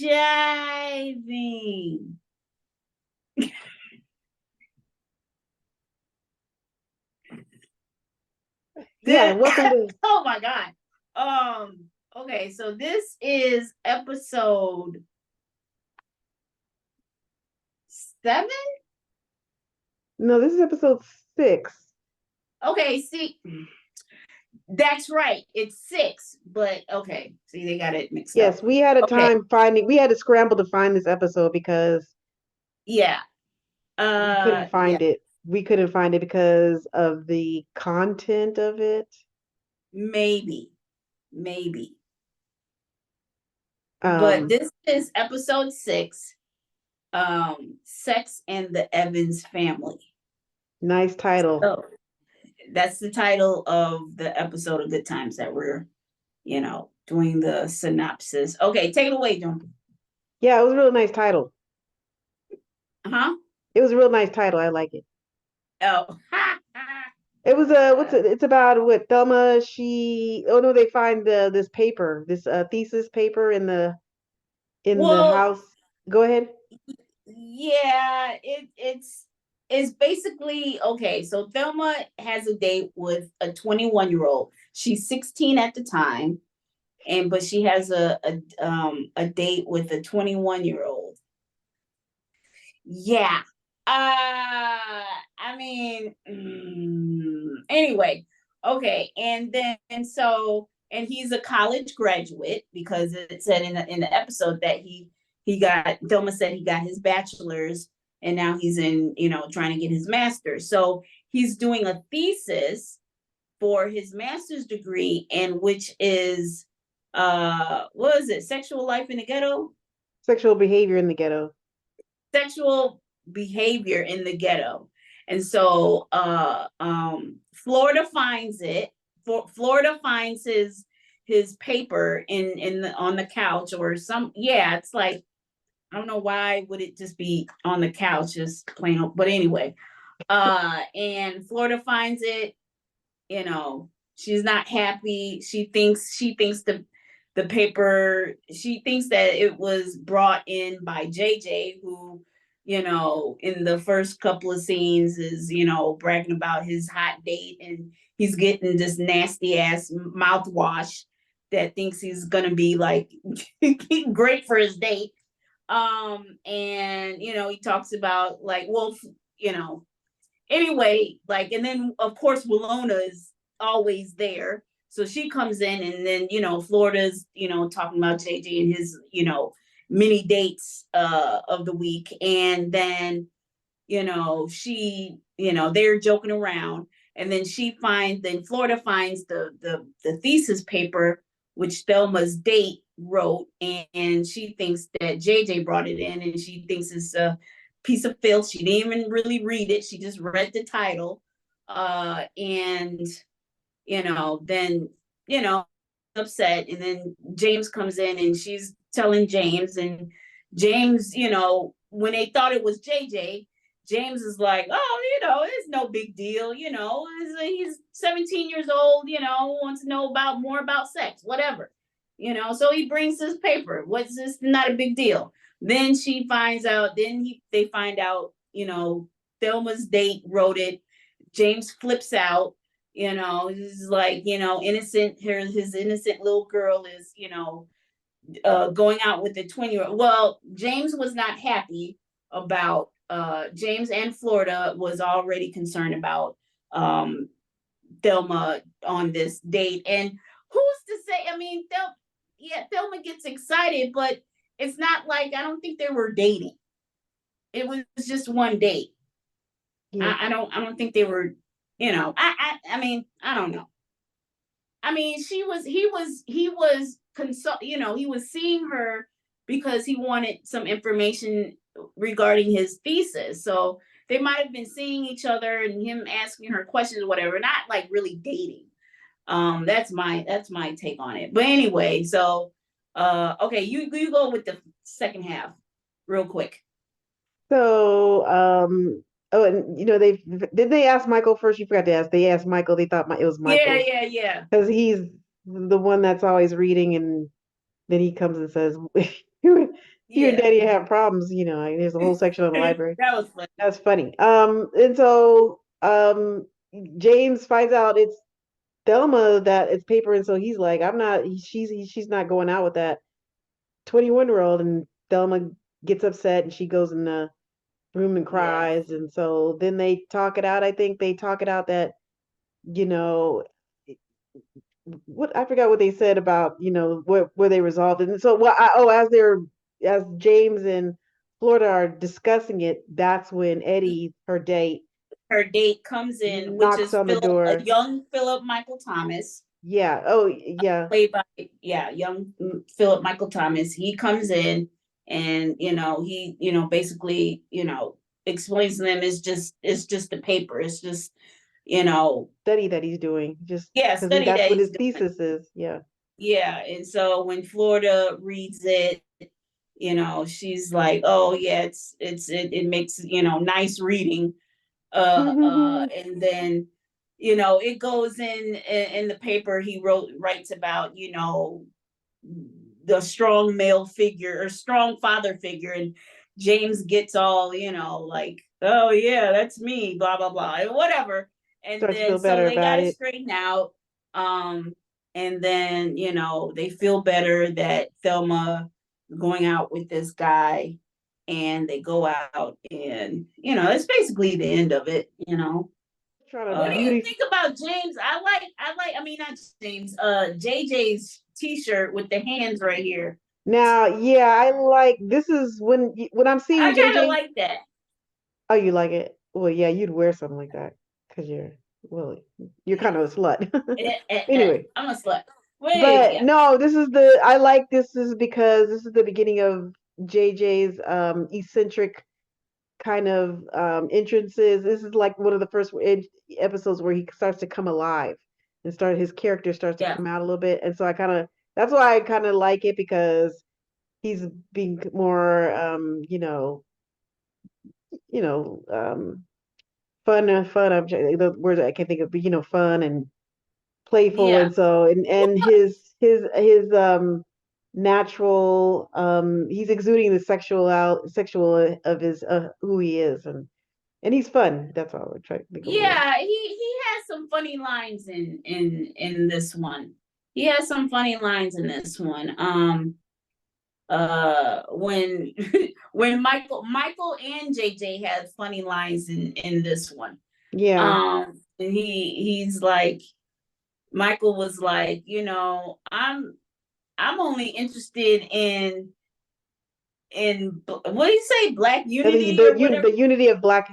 Jiving. Yeah, welcome to. Oh my God. Okay, so this is episode 7. No, this is episode 6. Okay, see, that's right. It's 6, but okay. See, they got it mixed up. Yes, we had a Okay, time finding. We had to scramble to find this episode because yeah. we couldn't Yeah, find it. We couldn't find it because of the content of it. maybe, maybe. But Um, this is episode 6, Sex and the Evans Family. nice title. So that's the title of the episode of Good Times that we're, doing the synopsis. Okay, take it away, John. Yeah, it was a real nice title. Huh? It was a real nice title. I like it. Oh, It was what's it? It's about what Thelma. She. Oh no, they find this paper, this thesis paper in the well, house. Go ahead. yeah, it's basically okay. So Thelma has a date with a 21-year-old. She's 16 at the time, and but she has a date with a 21-year-old. Yeah. I mean, anyway, okay, and then so and he's a college graduate because it said in the episode that he got Thelma said he got his bachelor's and now he's in trying to get his master's. So he's doing a thesis for his master's degree, and which is what is it? Sexual life in the ghetto, Sexual behavior in the ghetto. sexual behavior in the ghetto. And so Florida finds it. Florida finds his paper on the couch or some, yeah, it's like I don't know why would it just be on the couch, just plain, but anyway. And Florida finds it, she's not happy. She thinks the paper, she thinks that it was brought in by JJ, who in the first couple of scenes is bragging about his hot date, and he's getting this nasty ass mouthwash that thinks he's gonna be like great for his date. And he talks about like, well, you know anyway, like, and then of course Willona is always there. So she comes in, and then Florida's talking about JJ and his mini dates of the week, and then they're joking around, and then Florida finds the thesis paper which Thelma's date wrote, and she thinks that JJ brought it in, and she thinks it's a piece of filth. She didn't even really read it. She just read the title. And then upset, and then James comes in, and she's telling James, and James, when they thought it was JJ, James is like, oh, it's no big deal, he's 17 years old, wants to know more about sex, whatever, so he brings this paper. What's this? Not a big deal. Then she finds out, they find out, Thelma's date wrote it. James flips out, he's like, innocent, his innocent little girl is, going out with the 20-year-old. Well, James was not happy about, James and Florida was already concerned about Thelma on this date. And who's to say, I mean, Thelma gets excited, but it's not like, I don't think they were dating. It was just one date. Yeah. I don't think they were, I mean, I don't know. I mean, he was he was seeing her because he wanted some information regarding his thesis. So they might have been seeing each other and him asking her questions or whatever, not like really dating. That's my take on it. But anyway, so okay, you go with the second half real quick. So, oh, and they did they ask Michael first? You forgot to ask. They asked Michael. They thought it was Yeah, Michael yeah, yeah. because he's the one that's always reading, and then he comes and says, You and Yeah. Daddy have problems, like, there's a whole section on the library. That was funny. That's funny. And so James finds out it's Thelma that it's paper, and so he's like, I'm not. She's not going out with that 21-year-old, and Thelma gets upset, and she goes in the room and Yeah. cries, and so then they talk it out. I think they talk it out that you know what I forgot what they said about where they resolved it. And so as James and Florida are discussing it, that's when Eddie, her date, Her date comes in, which knocks is on the Philip, a door. young Philip Michael Thomas, Yeah. Oh, yeah. played by, yeah, young Philip Michael Thomas. He comes in, and he basically explains to them, it's just the paper. It's just you know Study that he's doing, just yeah, because study that's that what he's his doing. thesis is. Yeah. Yeah, and so when Florida reads it, she's like, oh yeah, it makes nice reading. And then it goes in the paper. He writes about the strong male figure or strong father figure, and James gets all like, oh yeah, that's me, blah blah blah, and whatever. And Starts to then feel so better they about got it it. straightened out. um and then they feel better that Thelma going out with this guy, and they go out, and it's basically the end of it. Trying to What do you beauty. think about James? I mean, not James, JJ's t-shirt with the hands right here. Now, yeah, I like this is when I'm I seeing kind of JJ. like that. Oh, you like it? Well, yeah, you'd wear something like that because well, you're kind of a slut. Anyway, I'm a slut. Wait, but yeah, no, I like this is because this is the beginning of JJ's eccentric kind of entrances. This is like one of the first episodes where he starts to come alive and his character starts to yeah, come out a little bit. And so that's why I kind of like it because he's being more you know, fun object. The words I can't think of, but fun and playful, yeah, and so and his natural he's exuding the sexual of his who he is, and he's fun. That's all I try to think of a word. yeah. He has some funny lines in this one. He has some funny lines in this one. When when Michael and JJ had funny lines in this one. Yeah, And he's like, Michael was like, I'm only interested in what do you say, black unity or whatever. the unity of the black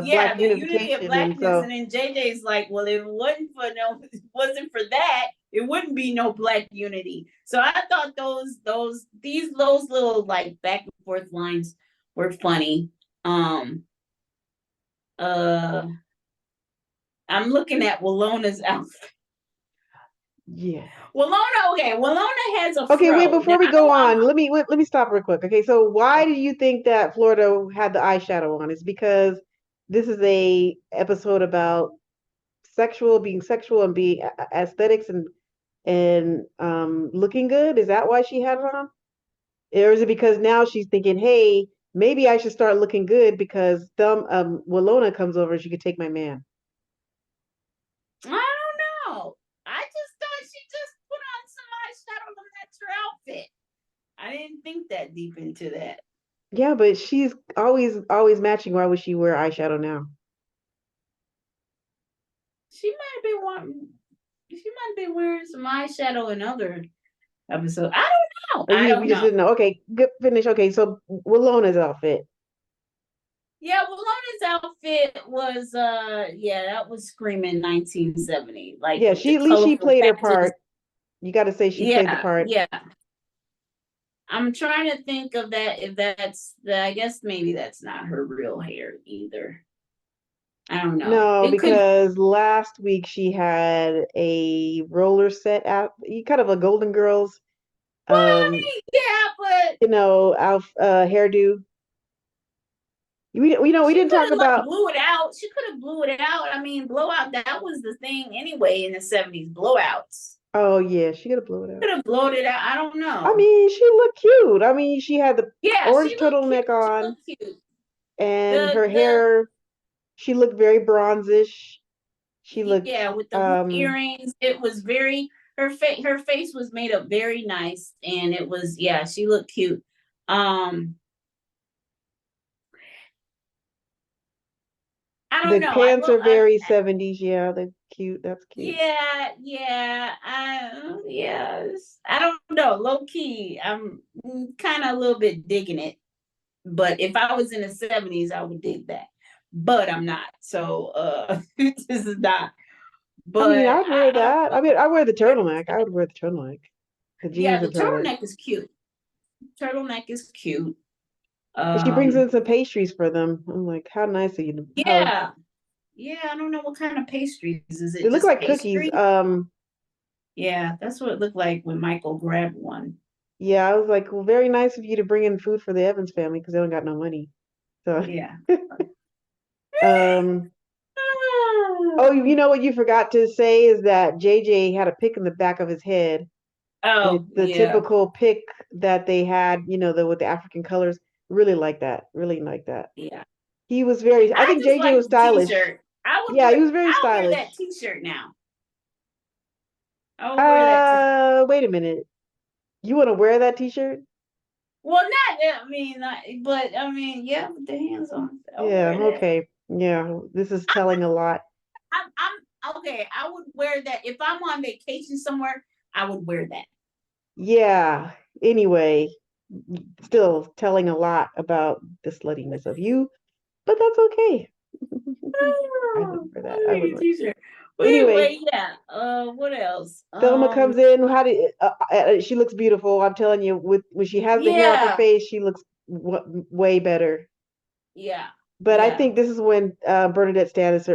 Yeah, the unity of unification, and blackness. so And then JJ's like, well, if it wasn't for that, it wouldn't be no black unity. So I thought those little like back and forth lines were funny. Um uh I'm looking at Walona's outfit. yeah. Walona has a Okay, wait, fro. Now before we I go don't on, let me stop real quick. Okay, so why do you think that Florida had the eyeshadow on? Is because this is a episode about being sexual and being aesthetics and looking good? Is that why she had it on? Or is it because now she's thinking, hey, maybe I should start looking good because Walona comes over and she could take my man? I don't know. I just thought she just put on some eyeshadow to match her outfit. I didn't think that deep into that. Yeah, but she's always matching. Why would she wear eyeshadow now? She might have been wanting. She might have been wearing some eyeshadow in other episodes. I don't know. Or I we don't just know. didn't know. Okay, good finish. Okay, so Walona's outfit. Yeah, Walona's outfit was yeah, that was screaming 1970, like Yeah, with the she at least she colorful played her patches. part. You got to say she played the Yeah, part. yeah. I'm trying to think of that if that's the I guess maybe that's not her real hair either. I don't know. No, It could be. because last week she had a roller set out, kind of a Golden Girls, Well, I mean, yeah, but hairdo. We she didn't could talk have like about. blew it out. She could have blew it out. I mean, blowout, that was the thing anyway in the 70s, blowouts. Oh yeah, she could have blown it out. Could have blown it out. I don't I know. mean, she looked cute. I mean, she had the Yeah, she orange looked cute. turtleneck She on looked cute. and The her the hair, she looked very bronzish. She looked yeah, with the hoop earrings, it was very her face was made up very nice, and it was yeah, she looked cute. Um, I don't the know. pants are very 70s. Yeah, they're cute. That's cute. Yes. I don't know. Low key, I'm kind of a little bit digging it. But if I was in the 70s, I would dig that. But I'm not. So this is not. I mean, But I'd wear I don't that. I know. mean, I wear the turtleneck. I would wear the turtleneck, the jeans Yeah, the and turtleneck. turtleneck is cute. Turtleneck is cute. And she brings in Um, some pastries for them. I'm like, how nice of you. How yeah. Yeah, I don't know what kind of pastries. Is they it look just like cookies. pastry? Yeah, that's what it looked like when Michael grabbed one. Yeah, I was like, well, very nice of you to bring in food for the Evans family because they don't got no money. So, Yeah. um, oh, you know what you forgot to say is that JJ had a pick in the back of his head, and Oh, it's the yeah. typical pick that they had, the with the African colors. Really like that. Really like that. Yeah. He was very. I I think just JJ like was the stylish. t-shirt. Yeah, he was very I'll wear stylish. that t-shirt now. I'll wear that Wait a minute. You want to wear that t-shirt? well, not I mean, not, but I mean, yeah, with the hands on. I'll Yeah, wear that. okay. Yeah, this is telling a lot. I'm okay. I would wear that if I'm on vacation somewhere. I would wear that. Yeah. Anyway, still telling a lot about the sluttiness of you, but that's okay. I Oh, wouldn't wear that. I I need wouldn't a wear. t-shirt. But Anyway, anyway, yeah. What else? Thelma comes in. How did she looks beautiful? I'm telling you, with when she has the hair off her Yeah, face, she looks way better. yeah, But I yeah. think this is when Bernadette Stanis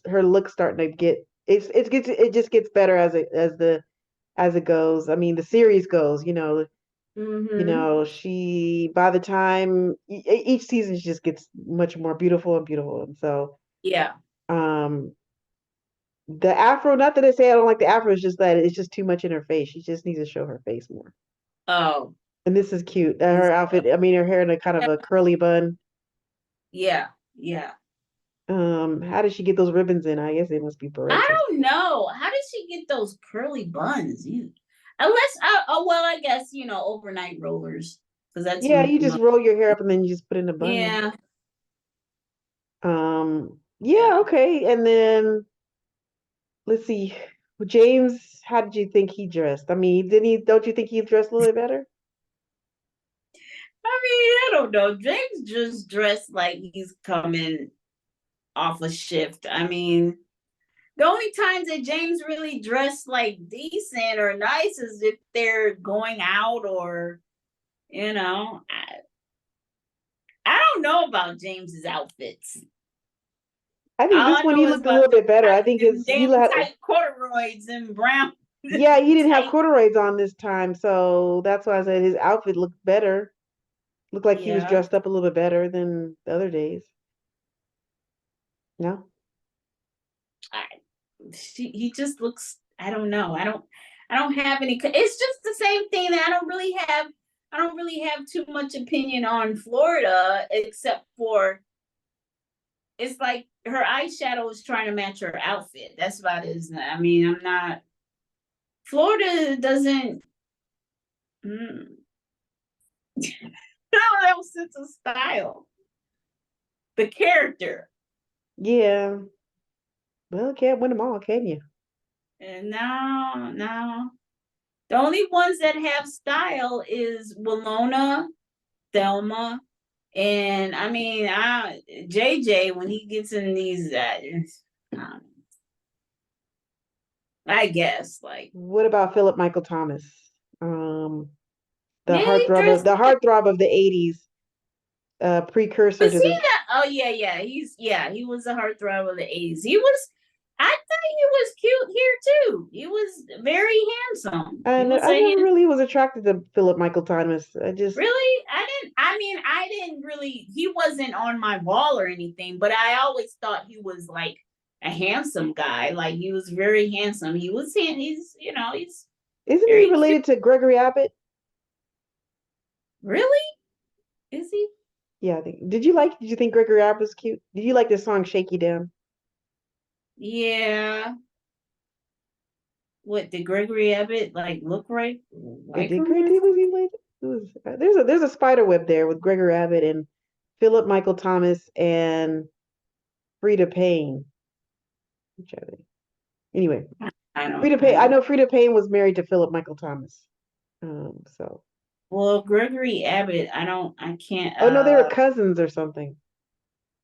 her look starting to get it just gets better as it goes. I mean, the series goes. Mm-hmm. She by the time each season she just gets much more beautiful and beautiful. And so Yeah. um the afro, not that I say I don't like the afro, it's just that it's just too much in her face. She just needs to show her face more. Oh, And this is cute. Her this, outfit, I mean her hair in a kind of a curly bun. yeah, yeah. How did she get those ribbons in? I guess they must be I barrettes or don't know. How did she get those curly buns? Unless, oh well, I guess overnight rollers because that's yeah, you just roll your hair up and then you just put in a bun. yeah, Yeah, yeah. okay. And then let's see. James, how did you think he dressed? I mean, didn't he, don't you think he dressed a little bit better? I mean, I don't know. James just dressed like he's coming off a shift. I mean, the only times that James really dressed like decent or nice is if they're going out or I don't know about James's outfits. I think All this I one know he is looked a about little bit better. I think them his he damn had tight corduroys and brown yeah, he didn't have tight. corduroys on this time, so that's why I said his outfit looked better. Looked like he was Yeah, dressed up a little bit better than the other days. No? I, he just looks. I don't know. I don't have any. It's just the same thing that I don't really have. I don't really have too much opinion on Florida, except for it's like her eyeshadow is trying to match her outfit. That's about it. I mean, I'm not. Florida doesn't. Mm, no, that was sense of style. The character. Yeah. Well, can't win them all, can you? And no, no. The only ones that have style is Walona, Thelma, and I mean, JJ when he gets in these, I guess like What about Philip Michael Thomas? Um, yeah, he dressed. the heartthrob of the 80s, precursor Was to he the that? Oh yeah. He was a heartthrob of the 80s. He was. I thought he was cute here too. He was very handsome. He and was I a never really was attracted to Philip Michael Thomas. I just really? I mean, I didn't really. He wasn't on my wall or anything, but I always thought he was like a handsome guy. Like he was very handsome. He's he's Isn't he very cute. related to Gregory Abbott? Really? Is he? Yeah, I think. Did you think Gregory Abbott was cute? Did you like the song Shaky Down? Yeah. What did Gregory Abbott like look It like did him great. or It was, something? he like, it was, there's a spider web there with Gregory Abbott and Philip Michael Thomas and Frida Payne. Which I think. Anyway, Frida I Payne. I don't. know Frida Payne was married to Philip Michael Thomas. So. Well, Gregory Abbott, I can't, Oh no, they were cousins or something.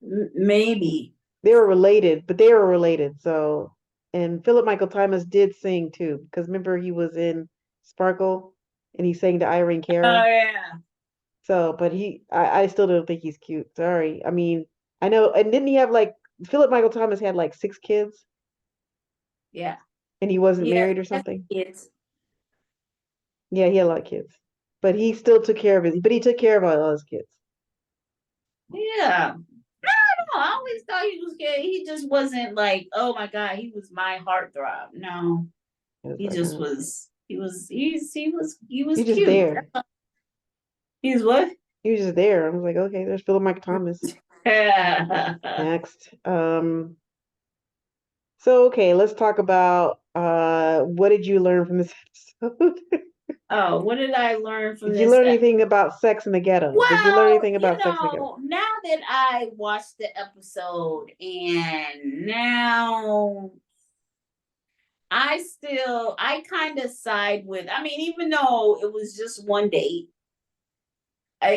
maybe. They were related, but they were related. So, and Philip Michael Thomas did sing too, because remember he was in Sparkle and he sang to Irene Oh Cara. yeah. So, but I still don't think he's cute. Sorry. I mean, I know, and didn't he have like Philip Michael Thomas had like 6 kids Yeah. and he wasn't Yeah. married or That's something? it. Yeah, he had a lot of kids, but he still took care of his. But he took care of all his kids. Yeah. No, I always thought he was gay. He just wasn't like, oh my God, he was my heartthrob. No, It was he like, just was. He was he's just cute. there. He's what? He was just there. I was like, okay, there's Philip Michael Thomas. Next. So okay, let's talk about what did you learn from this episode? Oh, what did I learn from Did you this? learn anything about sex in the ghetto? Did you learn Well, anything about sex in the ghetto? now that I watched the episode and now I kind of side with, I mean, even though it was just one date,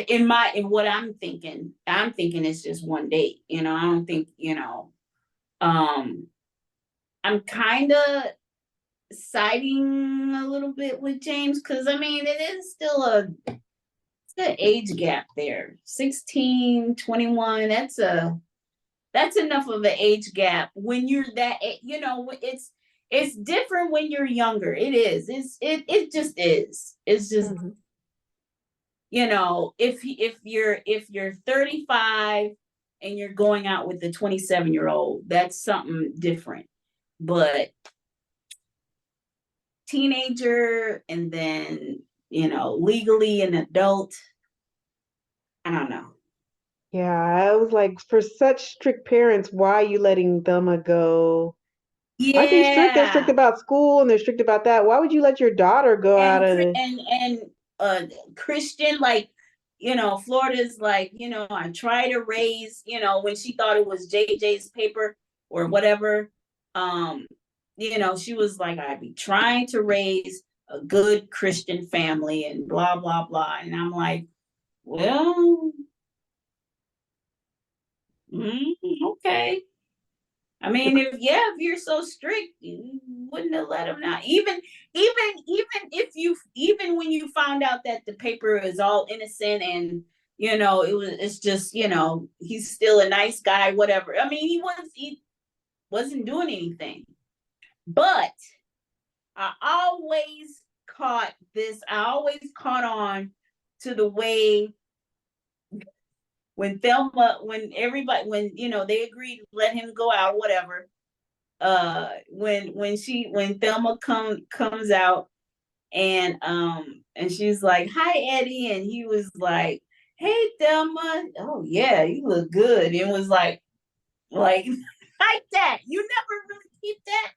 in what I'm thinking it's just one date, I don't think, um, I'm kind of siding a little bit with James because I mean, it is still the age gap there. 16, 21. That's enough of an age gap when you're it's different when you're younger. It is. It just is. It's just, Hmm. if you're 35 and you're going out with a 27-year-old, that's something different. But teenager and then, legally an adult, I don't know. Yeah, I was like, for such strict parents, why are you letting Thelma go? Aren't they strict? They're strict Yeah. about school and they're strict about that. Why would you let your daughter go out and of the? and Christian, like, Florida's like, I try to raise, when she thought it was JJ's paper or whatever, um, she was like, I'd be trying to raise a good Christian family and blah blah blah, and I'm like, well, okay. I mean, if you're so strict, you wouldn't have let him out. Even when you found out that the paper is all innocent and it's just, he's still a nice guy, whatever. I mean, he wasn't doing anything. But I always caught on to the way when Thelma, when everybody, when they agreed to let him go out, whatever, when Thelma comes out and she's like, hi Eddie, and he was like, hey Thelma, oh yeah, you look good, and was like like that. You never really keep that.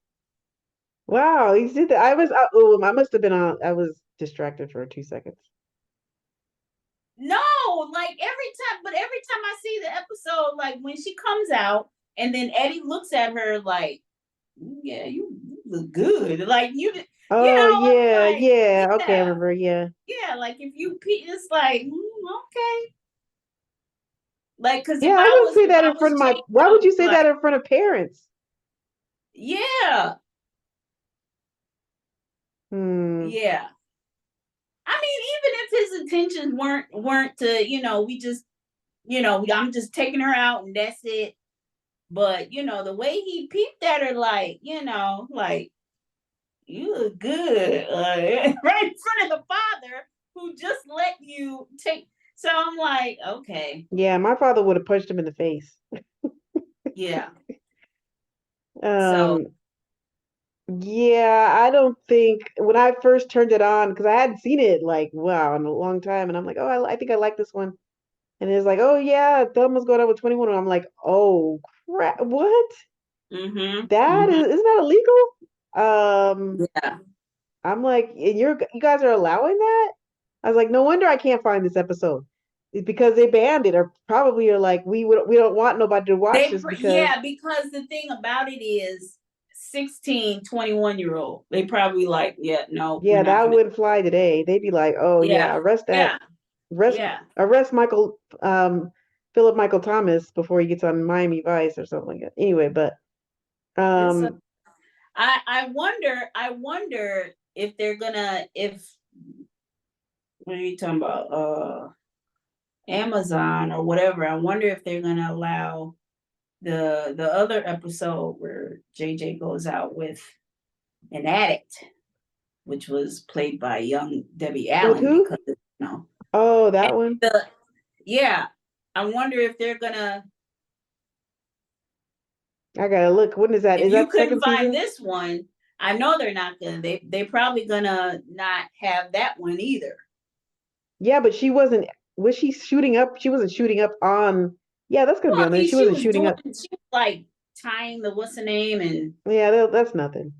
Wow, you did that. I must have been on. I was distracted for 2 seconds. No, like every time I see the episode, like when she comes out and then Eddie looks at her like, yeah, you look good, like Oh I'm yeah, like, yeah. Okay, I yeah. remember. Yeah. Yeah, like if you pee, it's like, okay. Like, cause Yeah, I wouldn't say if that I in front was of my. Jake, Why I would would you be say that like, in front of parents? yeah, Hmm. yeah. I mean, even if his intentions weren't to, we just, I'm just taking her out and that's it. But the way he peeped at her, like, like you look good, right in front of the father who just let you take. So I'm like, okay, Yeah, my father would have punched him in the face. yeah. So, Um, yeah, I don't think when I first turned it on, because I hadn't seen it like wow in a long time, and I'm like, oh, I think I like this one. And it's like, oh yeah, Thelma's going out with 21, and I'm like, oh crap, what? That mhm. is, isn't that illegal? Yeah. I'm like, and you guys are allowing that? I was like, no wonder I can't find this episode. It's because they banned it, or probably are like, we don't want nobody to watch this because Yeah, because the thing about it is 16, 21-year-old. They probably like, yeah, no, we're yeah, not that gonna. wouldn't fly today. They'd be like, oh Yeah, yeah, arrest that, yeah, arrest yeah. arrest Michael Philip Michael Thomas before he gets on Miami Vice or something like that. Anyway, but And so um I wonder if they're gonna if what are you talking about? Amazon or whatever. I wonder if they're gonna allow the other episode where JJ goes out with an addict, which was played by young Debbie with Allen, who? because you know Oh, that one. the yeah. I wonder if they're gonna I gotta look. When is that? if Is you that couldn't second find season? this one, I know they're not gonna they probably gonna not have that one either. Yeah, but she wasn't. Was she shooting up? She wasn't shooting up on. Yeah, that's gonna be Well, on I there. mean, She wasn't shooting up. she was like tying the what's the name and Yeah, that's nothing.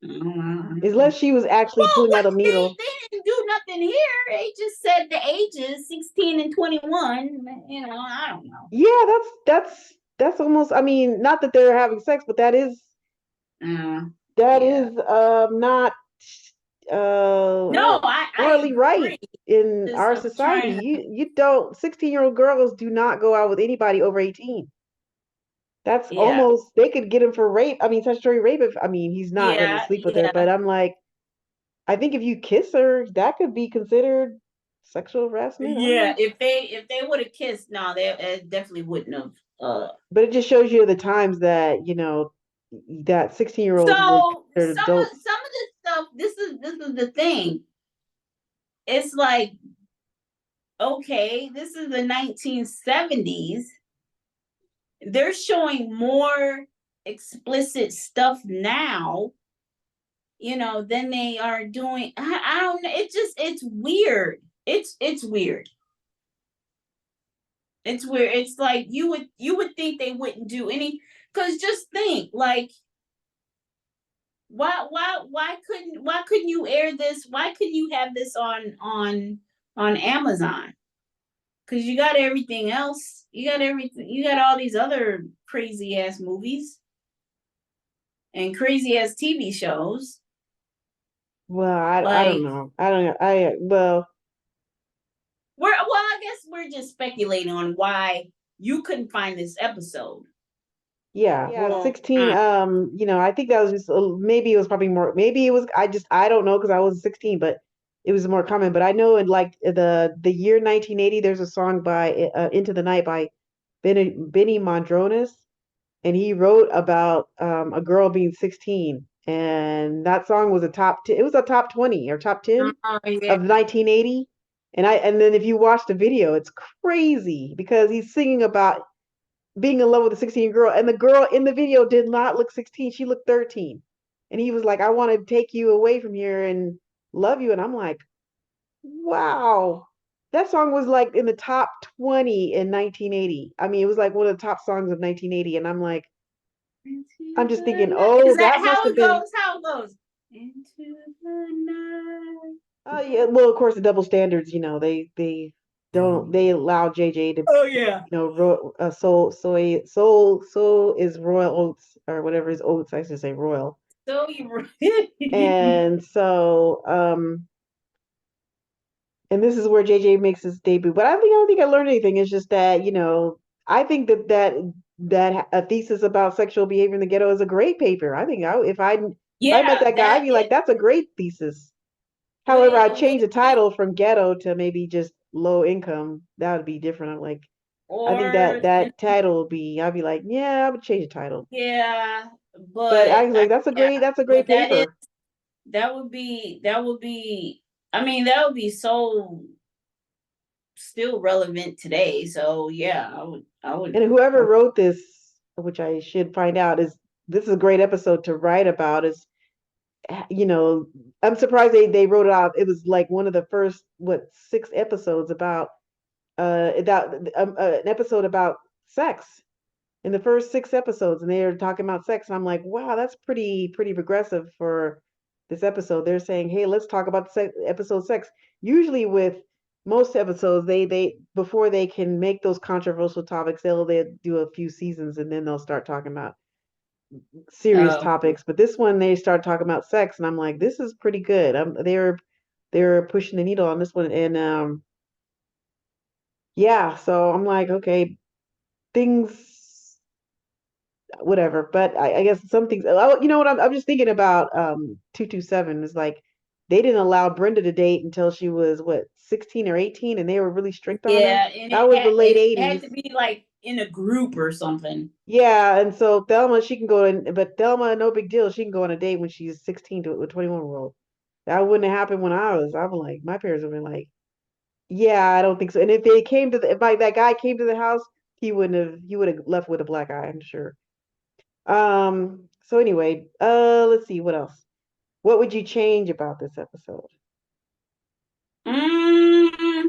well, Unless she was actually pulling what out a needle. they didn't do nothing here. They just said the ages 16 and 21. You know, I don't know. Yeah, that's almost. I mean, not that they're having sex, but Uh, that yeah. is not No, I morally right agree. in Just our I'm society. trying to. You don't 16-year-old girls do not go out with anybody over 18. That's Yeah, almost they could get him for rape. I mean, statutory rape. If I mean, he's not going to yeah, sleep with her, but yeah, I'm like, I think if you kiss her, that could be considered sexual harassment. I don't yeah. know. If they would have kissed, no, they definitely wouldn't have. But it just shows you the times that that 16-year-olds were So considered adults. some of this stuff. This is the thing. It's like okay, this is the 1970s. They're showing more explicit stuff now, you know, than they are doing. I don't know. It's weird. It's weird. It's weird. It's like you would think they wouldn't do any because just think like why couldn't you air this? Why couldn't you have this on Amazon? Because you got everything else. You got everything. You got all these other crazy ass movies and crazy ass TV shows. Well, I don't Like know. I don't know. I guess we're just speculating on why you couldn't find this episode. Yeah, well, 16, Uh, I think that was just maybe it was probably more, maybe it was, I don't know because I was 16, but it was more common. But I know in like the year 1980, there's a song by Into the Night by Benny Mandronis, and he wrote about a girl being 16, and that song was it was a top 20 or top 10 oh yeah, of 1980. And then if you watch the video, it's crazy because he's singing about being in love with a 16 girl, and the girl in the video did not look 16, she looked 13. And he was like, I want to take you away from here and love you. And I'm like, wow, that song was like in the top 20 in 1980. I mean, it was like one of the top songs of 1980. And I'm like, I'm just thinking, is oh, that that must how have it been. goes? How it goes? Into the night. Yeah, well, of course, the double standards, they don't they allow JJ to, Oh yeah. soul is Royal Oats or whatever his oats. I should say Royal. So you And so, and this is where JJ makes his debut. But I don't think I learned anything. It's just that, I think that a thesis about sexual behavior in the ghetto is a great paper. I think if I met yeah, that guy, I'd that be like, that's a great thesis. However, with I'd change with the title from ghetto to maybe just low income. That would be different. I'm like, I think or that title would I'd be like, yeah, I would change the title. yeah, But I but was like, yeah, that's a great but that is paper. that would be I mean that would be so still relevant today. So yeah, I would And whoever wrote this, which I should find out, is this is a great episode to write about. Is you know, I'm surprised they wrote it out. It was like one of the first what 6 episodes about an episode about sex in the first 6 episodes, and they're talking about sex. And I'm like, wow, that's pretty progressive for this episode. They're saying, hey, let's talk about episode sex. Usually with most episodes, they before they can make those controversial topics, they do a few seasons and then they'll start talking about serious Oh, topics. But this one, they start talking about sex, and I'm like, this is pretty good. They're pushing the needle on this one, and yeah. So I'm like, okay, things whatever. But I guess some things. You know what? I'm just thinking about 227 is like they didn't allow Brenda to date until she was what 16 or 18, and they were really strict on her. yeah, and That was the late it had 80s. to be like in a group or something. Yeah, and so Thelma, she can go in, but Thelma, no big deal. She can go on a date when she's 16 to a 21-year-old. That wouldn't have happened when I'm like, my parents would have been like, yeah, I don't think so. And if they came to if like that guy came to the house, he would have left with a black eye, I'm sure. So anyway, let's see what else. What would you change about this episode? Mm,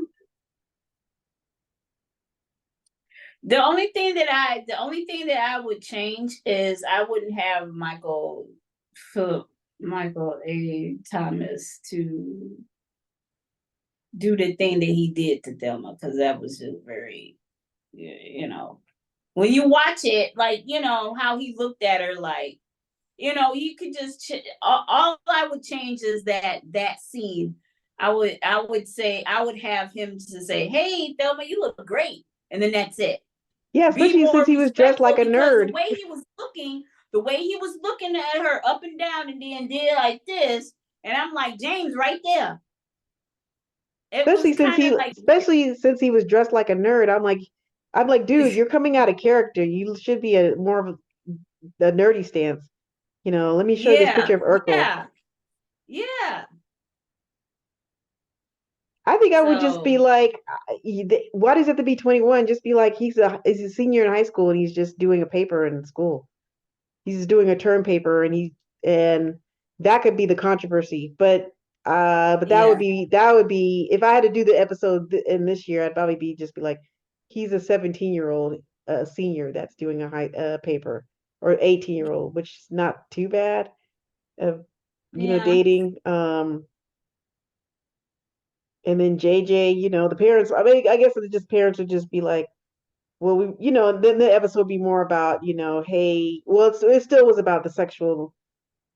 the only thing that I would change is I wouldn't have Philip Michael A. Thomas to do the thing that he did to Thelma, because that was just very, you know, when you watch it, like, you know, how he looked at her, like, you know, you could just all I would change is that scene. I would say I would have him to say, "Hey, Thelma, you look great," and then that's it. Yeah, Be especially since more he was dressed like respectful, a because nerd. the way he was looking at her up and down, and then did like this, and I'm like, James, right there. It was kind of like, Especially since he was dressed like a nerd. I'm like, dude, you're coming out of character. You should be a more of a nerdy stance. Let me show you this yeah, picture of Urkel. yeah, yeah. I think I would just be So like, why does it have to be 21? Just be like, he's a senior in high school and he's just doing a paper in school. He's doing a term paper and that could be the controversy. But yeah, that would be if I had to do the episode in this year, I'd probably just be like, he's a 17-year-old senior that's doing a high paper or 18-year-old, which is not too bad of yeah, dating. And then JJ, the parents, I mean, I guess it's just parents would just be like, well, then the episode would be more about, hey, well, it still was about the sexual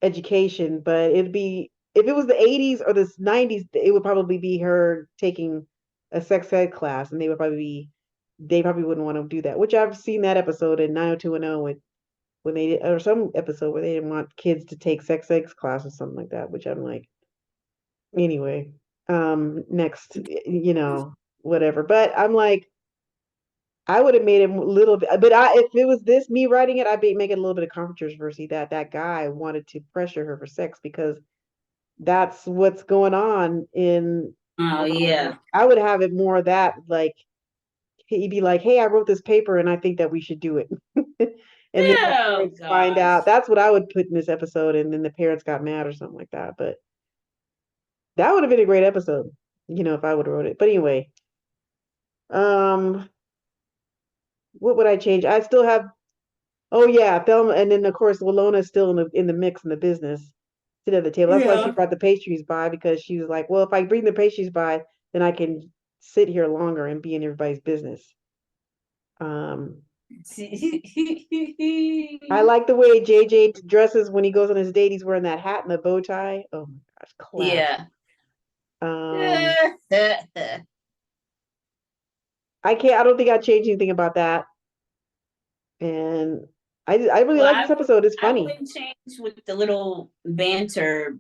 education, but it'd be, if it was the 80s or the 90s, it would probably be her taking a sex ed class, and they probably wouldn't want to do that, which I've seen that episode in 90210 when they did, or some episode where they didn't want kids to take sex ed class or something like that, which I'm like, anyway, next, whatever. But I'm like, I would have made it a little bit, but if it was this me writing it, I'd make it a little bit of controversy that that guy wanted to pressure her for sex because that's what's going on in. oh yeah. I would have it more that like he'd be like, "Hey, I wrote this paper and I think that we should do it," and then the Oh parents find gosh. out. That's what I would put in this episode, and then the parents got mad or something like that. But that would have been a great episode, if I would have wrote it. But anyway, um, what would I change? I still have. Oh yeah, Thelma, and then of course Walona's still in the mix in the business, sit at the table. That's why she Yeah. brought the pastries by because she was like, well, if I bring the pastries by, then I can sit here longer and be in everybody's business. Um, I like the way JJ dresses when he goes on his date. He's wearing that hat and the bow tie. Oh my gosh, class. Yeah. Um, I can't. I don't think I'd change anything about that. And I really Well, like this episode. It's I funny. wouldn't change with the little banter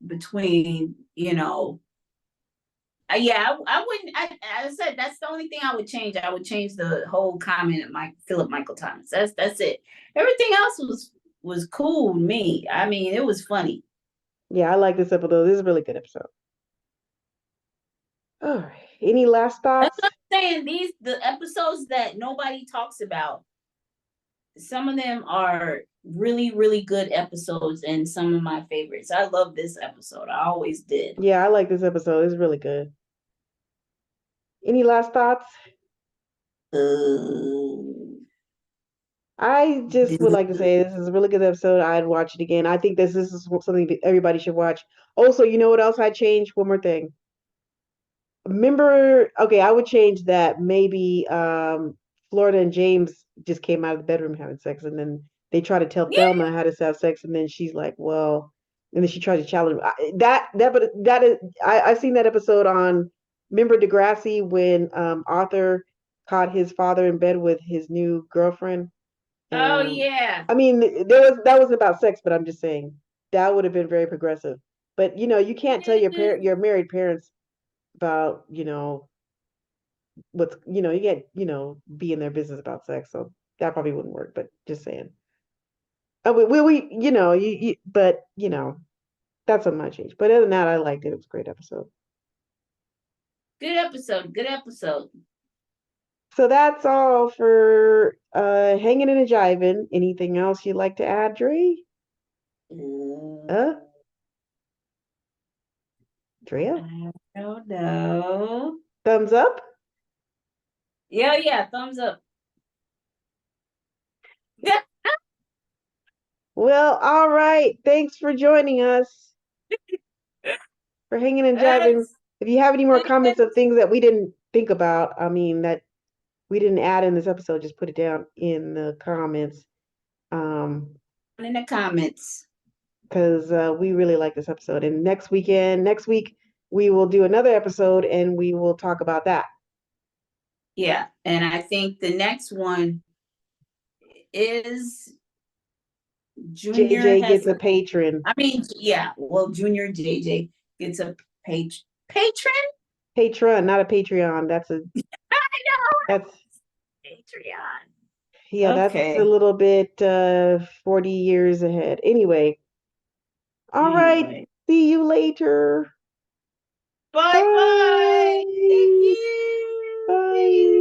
between, yeah, I wouldn't. I said that's the only thing I would change. I would change the whole comment of Mike Philip Michael Thomas. That's it. Everything else was cool to me. I mean, it was funny. Yeah, I like this episode. This is a really good episode. All right. Any last That's thoughts? what I'm saying. The episodes that nobody talks about some of them are really, really good episodes and some of my favorites. I love this episode. I always did. Yeah, I like this episode. It's really good. Any last thoughts? Uh, I just would like to say this is a really good episode. I'd watch it again. I think this is something that everybody should watch. Also, you know what else I'd change? One more thing. Remember, okay, I would change that. Maybe Florida and James just came out of the bedroom having sex, and then they try to tell yeah. Thelma how to have sex, and then she's like, "Well," and then she tries to challenge but that is I've seen that episode on. Remember Degrassi when Arthur caught his father in bed with his new girlfriend, Oh and yeah. I mean that wasn't about sex, but I'm just saying that would have been very progressive. But you can't tell your married parents about what's you can't be in their business about sex, so that probably wouldn't work, but just saying. Oh, we but that's what might change, but other than that I liked it. It was a great episode. Good episode. Good episode. So that's all for hanging and a jiving. Anything else you'd like to add, Dre? uh Mm, Drea? I don't know. Thumbs up. Yeah, yeah. Thumbs up. Well, all right, thanks for joining us for hanging and jiving. That's If you have any more comments of things that we didn't think about, I mean that we didn't add in this episode, just put it down in the comments. in the comments. Because we really like this episode. And next week, we will do another episode and we will talk about that. Yeah, and I think the next one is Junior JJ has gets a a. patron. I mean, yeah. Well, Junior JJ gets a patron. Patron, not a Patreon. I know. That's Patreon. yeah, that's a Okay. little bit 40 years ahead. Anyway, all right. Anyway. See you later. Bye bye. Thank Bye. you. See Bye. you.